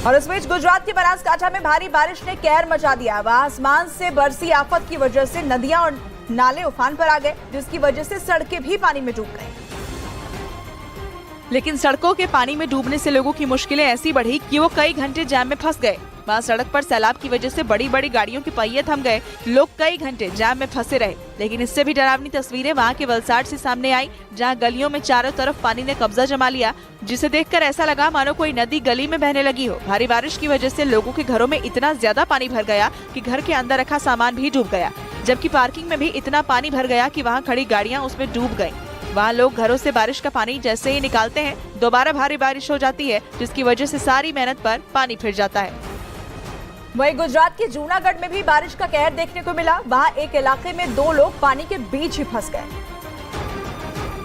और इस बीच गुजरात के बनासकांठा में भारी बारिश ने कहर मचा दिया। वहां आसमान से बरसी आफत की वजह से नदियां और नाले उफान पर आ गए, जिसकी वजह से सड़कें भी पानी में डूब गई। लेकिन सड़कों के पानी में डूबने से लोगों की मुश्किलें ऐसी बढ़ी कि वो कई घंटे जाम में फंस गए। वहाँ सड़क पर सैलाब की वजह से बड़ी बड़ी गाड़ियों के पहिए थम गए, लोग कई घंटे जाम में फंसे रहे। लेकिन इससे भी डरावनी तस्वीरें वहाँ के वलसाड से सामने आई, जहाँ गलियों में चारों तरफ पानी ने कब्जा जमा लिया, जिसे देखकर ऐसा लगा मानो कोई नदी गली में बहने लगी हो। भारी बारिश की वजह से लोगों के घरों में इतना ज्यादा पानी भर गया कि घर के अंदर रखा सामान भी डूब गया, जबकि पार्किंग में भी इतना पानी भर गया कि वहाँ खड़ी गाड़ियाँ उसमें डूब गयी। वहाँ लोग घरों से बारिश का पानी जैसे ही निकालते हैं, दोबारा भारी बारिश हो जाती है, जिसकी वजह से सारी मेहनत पर पानी फिर जाता है। वहीं गुजरात के जूनागढ़ में भी बारिश का कहर देखने को मिला। वहाँ एक इलाके में 2 लोग पानी के बीच ही फंस गए,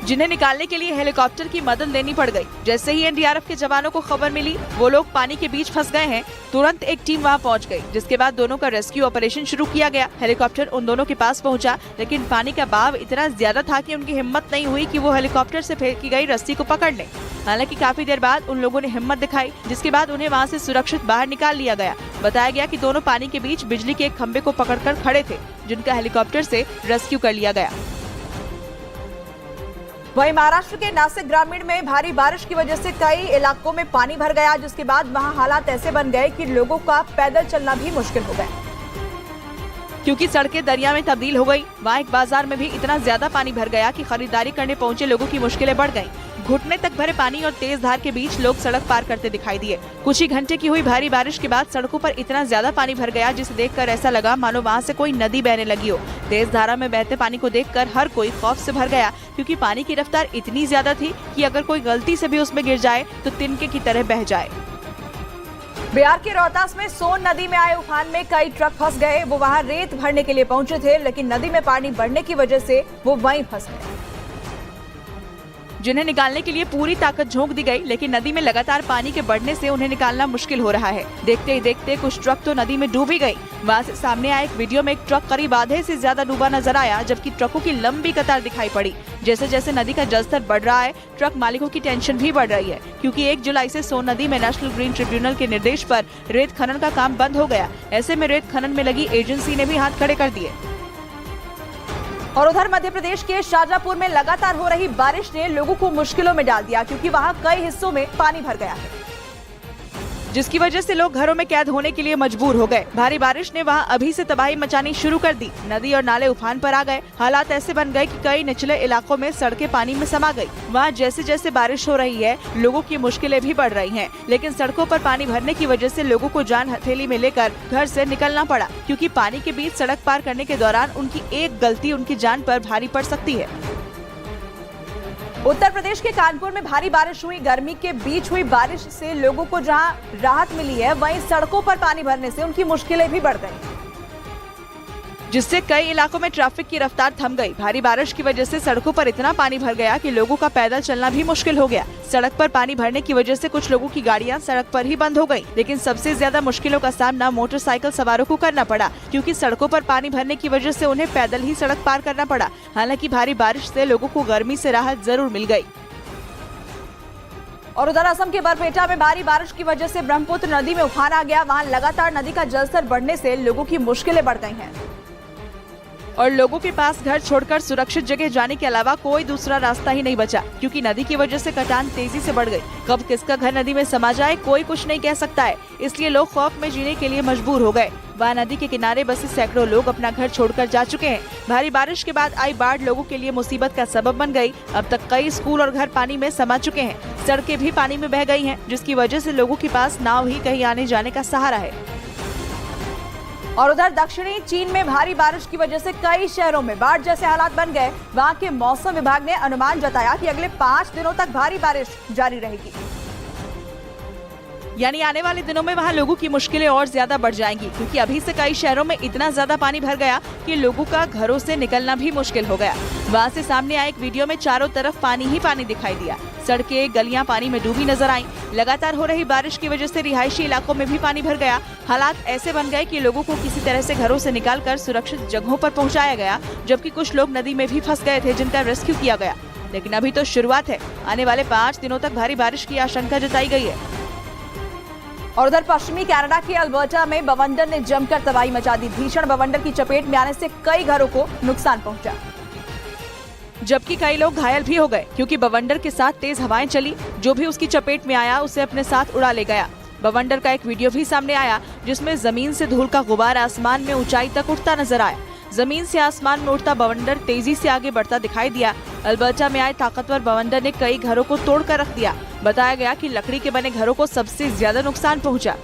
जिन्हें निकालने के लिए हेलीकॉप्टर की मदद लेनी पड़ गई। जैसे ही एनडीआरएफ के जवानों को खबर मिली वो लोग पानी के बीच फंस गए हैं, तुरंत एक टीम वहां पहुंच गई, जिसके बाद दोनों का रेस्क्यू ऑपरेशन शुरू किया गया। हेलीकॉप्टर उन दोनों के पास पहुंचा, लेकिन पानी का बहाव इतना ज्यादा था कि उनकी हिम्मत नहीं हुई कि वो हेलीकॉप्टर से फेंकी गई रस्सी को पकड़ लें। हालांकि काफी देर बाद उन लोगों ने हिम्मत दिखाई, जिसके बाद उन्हें वहाँ से सुरक्षित बाहर निकाल लिया गया। बताया गया कि दोनों पानी के बीच बिजली के एक खंभे को पकड़कर खड़े थे, जिनका हेलीकॉप्टर से रेस्क्यू कर लिया गया। वहीं महाराष्ट्र के नासिक ग्रामीण में भारी बारिश की वजह से कई इलाकों में पानी भर गया, जिसके बाद वहां हालात ऐसे बन गए कि लोगों का पैदल चलना भी मुश्किल हो गया, क्योंकि सड़कें दरिया में तब्दील हो गई। वहाँ एक बाजार में भी इतना ज्यादा पानी भर गया कि खरीदारी करने पहुंचे लोगों की मुश्किलें बढ़ गईं। घुटने तक भरे पानी और तेज धार के बीच लोग सड़क पार करते दिखाई दिए। कुछ ही घंटे की हुई भारी बारिश के बाद सड़कों पर इतना ज्यादा पानी भर गया, जिसे देखकर ऐसा लगा मानो वहाँ से कोई नदी बहने लगी हो। तेज धारा में बहते पानी को देखकर हर कोई खौफ से भर गया, क्योंकि पानी की रफ्तार इतनी ज्यादा थी कि अगर कोई गलती से भी उसमें गिर जाए तो तिनके की तरह बह जाए। बिहार के रोहतास में सोन नदी में आए उफान में कई ट्रक फंस गए। वो वहां रेत भरने के लिए पहुंचे थे, लेकिन नदी में पानी बढ़ने की वजह से वो वहीं फंस गए, जिन्हें निकालने के लिए पूरी ताकत झोंक दी गई, लेकिन नदी में लगातार पानी के बढ़ने से उन्हें निकालना मुश्किल हो रहा है। देखते ही देखते कुछ ट्रक तो नदी में डूब ही गई। वहाँ से सामने आए एक वीडियो में एक ट्रक करीब आधे से ज्यादा डूबा नजर आया, जबकि ट्रकों की लंबी कतार दिखाई पड़ी। जैसे जैसे नदी का जलस्तर बढ़ रहा है, ट्रक मालिकों की टेंशन भी बढ़ रही है, क्योंकि 1 जुलाई से सोन नदी में नेशनल ग्रीन ट्रिब्यूनल के निर्देश पर रेत खनन का काम बंद हो गया। ऐसे में रेत खनन में लगी एजेंसी ने भी हाथ खड़े कर दिए। और उधर मध्य प्रदेश के शाजापुर में लगातार हो रही बारिश ने लोगों को मुश्किलों में डाल दिया, क्योंकि वहां कई हिस्सों में पानी भर गया है, जिसकी वजह से लोग घरों में कैद होने के लिए मजबूर हो गए। भारी बारिश ने वहां अभी से तबाही मचानी शुरू कर दी। नदी और नाले उफान पर आ गए। हालात ऐसे बन गए कि कई निचले इलाकों में सड़कें पानी में समा गई। वहां जैसे जैसे बारिश हो रही है, लोगों की मुश्किलें भी बढ़ रही हैं। लेकिन सड़कों पर पानी भरने की वजह से लोगों को जान हथेली में लेकर घर से निकलना पड़ा, क्योंकि पानी के बीच सड़क पार करने के दौरान उनकी एक गलती उनकी जान पर भारी पड़ सकती है। उत्तर प्रदेश के कानपुर में भारी बारिश हुई। गर्मी के बीच हुई बारिश से लोगों को जहां राहत मिली है, वहीं सड़कों पर पानी भरने से उनकी मुश्किलें भी बढ़ गई, जिससे कई इलाकों में ट्रैफिक की रफ्तार थम गई। भारी बारिश की वजह से सड़कों पर इतना पानी भर गया कि लोगों का पैदल चलना भी मुश्किल हो गया। सड़क पर पानी भरने की वजह से कुछ लोगों की गाड़ियां सड़क पर ही बंद हो गई। लेकिन सबसे ज्यादा मुश्किलों का सामना मोटरसाइकिल सवारों को करना पड़ा, क्योंकि सड़कों पर पानी भरने की वजह से उन्हें पैदल ही सड़क पार करना पड़ा। हालांकि भारी बारिश से लोगों को गर्मी से राहत जरूर मिल गई। और उधर असम के बरपेटा में भारी बारिश की वजह से ब्रह्मपुत्र नदी में उफान आ गया। वहां लगातार नदी का जलस्तर बढ़ने से लोगों की मुश्किलें बढ़ गई हैं, और लोगों के पास घर छोड़कर सुरक्षित जगह जाने के अलावा कोई दूसरा रास्ता ही नहीं बचा, क्योंकि नदी की वजह से कटान तेजी से बढ़ गई। कब किसका घर नदी में समा जाए कोई कुछ नहीं कह सकता है, इसलिए लोग खौफ में जीने के लिए मजबूर हो गए। वहाँ नदी के किनारे बसे सैकड़ों लोग अपना घर छोड़कर जा चुके हैं। भारी बारिश के बाद आई बाढ़ लोगों के लिए मुसीबत का सबब बन गई। अब तक कई स्कूल और घर पानी में समा चुके हैं। सड़कें भी पानी में बह गई हैं, जिसकी वजह से लोगों के पास नाव ही कहीं आने जाने का सहारा है। और उधर दक्षिणी चीन में भारी बारिश की वजह से कई शहरों में बाढ़ जैसे हालात बन गए। वहां के मौसम विभाग ने अनुमान जताया कि अगले 5 दिनों तक भारी बारिश जारी रहेगी, यानी आने वाले दिनों में वहाँ लोगों की मुश्किलें और ज्यादा बढ़ जाएंगी, क्योंकि अभी से कई शहरों में इतना ज्यादा पानी भर गया कि लोगों का घरों से निकलना भी मुश्किल हो गया। वहाँ से सामने आए एक वीडियो में चारों तरफ पानी ही पानी दिखाई दिया। सड़कें गलियां पानी में डूबी नजर आईं। लगातार हो रही बारिश की वजह से रिहायशी इलाकों में भी पानी भर गया। हालात ऐसे बन गए कि लोगों को किसी तरह से घरों से निकालकर सुरक्षित जगहों पर पहुंचाया गया, जबकि कुछ लोग नदी में भी फंस गए थे, जिनका रेस्क्यू किया गया। लेकिन अभी तो शुरुआत है। आने वाले 5 दिनों तक भारी बारिश की आशंका जताई गई है। और उधर पश्चिमी कनाडा के अल्बर्टा में बवंडर ने जमकर तबाही मचा दी। भीषण बवंडर की चपेट में आने से कई घरों को नुकसान पहुंचा, जबकि कई लोग घायल भी हो गए क्योंकि बवंडर के साथ तेज हवाएं चली। जो भी उसकी चपेट में आया उसे अपने साथ उड़ा ले गया। बवंडर का एक वीडियो भी सामने आया जिसमें जमीन से धूल का गुबार आसमान में ऊंचाई तक उठता नजर आया। जमीन से आसमान में उड़ता बवंडर तेजी से आगे बढ़ता दिखाई दिया। अल्बर्टा में आए ताकतवर बवंडर ने कई घरों को तोड़कर रख दिया। बताया गया कि लकड़ी के बने घरों को सबसे ज्यादा नुकसान पहुंचा।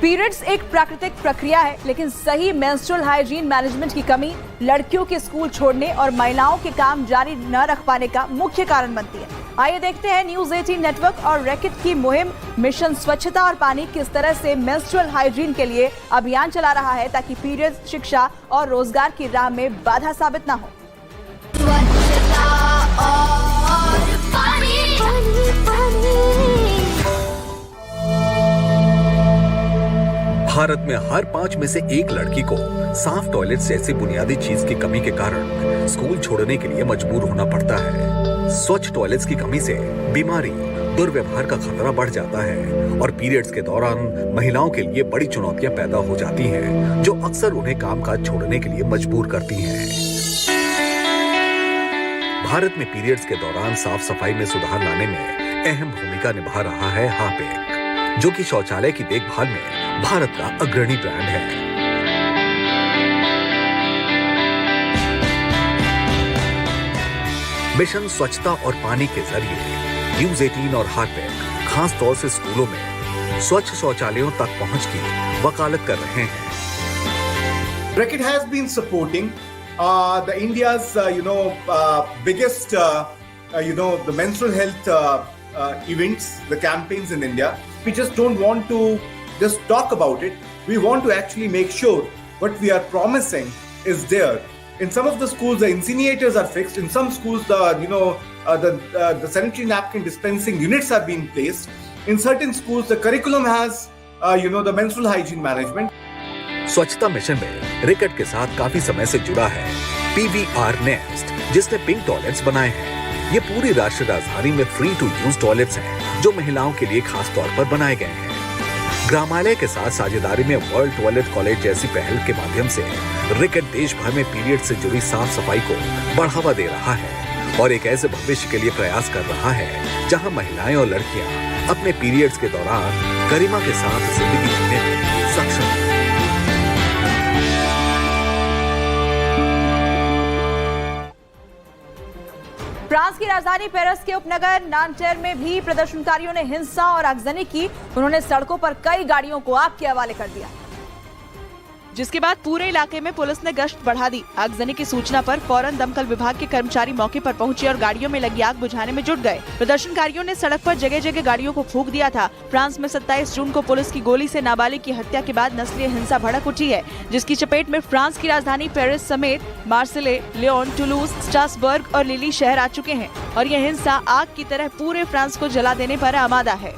पीरियड्स एक प्राकृतिक प्रक्रिया है, लेकिन सही मेंस्ट्रुअल हाइजीन मैनेजमेंट की कमी लड़कियों के स्कूल छोड़ने और महिलाओं के काम जारी न रख पाने का मुख्य कारण बनती है। आइए देखते हैं न्यूज 18 नेटवर्क और रैकेट की मुहिम मिशन स्वच्छता और पानी किस तरह से मेंस्ट्रुअल हाइजीन के लिए अभियान चला रहा है ताकि पीरियड्स शिक्षा और रोजगार की राह में बाधा साबित न हो। भारत में हर 5 में से 1 लड़की को साफ टॉयलेट जैसी बुनियादी चीज की कमी के कारण स्कूल छोड़ने के लिए मजबूर होना पड़ता है। स्वच्छ टॉयलेट्स की कमी से बीमारी, दुर्व्यवहार का खतरा बढ़ जाता है और पीरियड्स के दौरान महिलाओं के लिए बड़ी चुनौतियां पैदा हो जाती हैं, जो अक्सर उन्हें कामकाज छोड़ने के लिए मजबूर करती हैं। भारत में पीरियड्स के दौरान साफ सफाई में सुधार लाने में अहम भूमिका निभा रहा है हार्पिक, जो कि शौचालय की देखभाल में भारत का अग्रणी ब्रांड है। मिशन स्वच्छता और पानी के जरिए न्यूज 18 और हार्पिक खास तौर से स्कूलों में स्वच्छ शौचालयों तक पहुंच की वकालत कर रहे हैं। Reckitt has been supporting the India's biggest the menstrual health events, the campaigns in India. We just don't want to just talk about it. We want to actually make sure what we are promising is there. In some of the schools, the incinerators are fixed. In some schools, the sanitary napkin dispensing units are being placed. In certain schools, the curriculum has the menstrual hygiene management. स्वच्छता mission में रिकेट के साथ काफी समय से जुड़ा है PVR nest, जिसने पिंक टॉयलेट्स बनाए हैं। ये पूरी राष्ट्रीय राजधानी में फ्री टू यूज टॉयलेट्स हैं, जो महिलाओं के लिए खास तौर पर बनाए गए हैं। ग्रामालय के साथ साझेदारी में वर्ल्ड टॉयलेट कॉलेज जैसी पहल के माध्यम से रिकेट देश भर में पीरियड से जुड़ी साफ सफाई को बढ़ावा दे रहा है और एक ऐसे भविष्य के लिए प्रयास कर रहा है जहां महिलाएं और लड़कियां अपने पीरियड्स के दौरान गरिमा के साथ जिंदगी जीने में सक्षम हैं। फ्रांस की राजधानी पेरिस के उपनगर नांटेर में भी प्रदर्शनकारियों ने हिंसा और आगजनी की। उन्होंने सड़कों पर कई गाड़ियों को आग के हवाले कर दिया, जिसके बाद पूरे इलाके में पुलिस ने गश्त बढ़ा दी। आगजनी की सूचना पर फौरन दमकल विभाग के कर्मचारी मौके पर पहुंचे और गाड़ियों में लगी आग बुझाने में जुट गए। प्रदर्शनकारियों ने सड़क पर जगह जगह गाड़ियों को फूंक दिया था। फ्रांस में 27 जून को पुलिस की गोली से नाबालिग की हत्या के बाद नस्लीय हिंसा भड़क उठी है, जिसकी चपेट में फ्रांस की राजधानी पेरिस समेत मार्सेले, लियोन, टुलूज, स्ट्रासबर्ग और लिली शहर आ चुके हैं और यह हिंसा आग की तरह पूरे फ्रांस को जला देने पर आमादा है।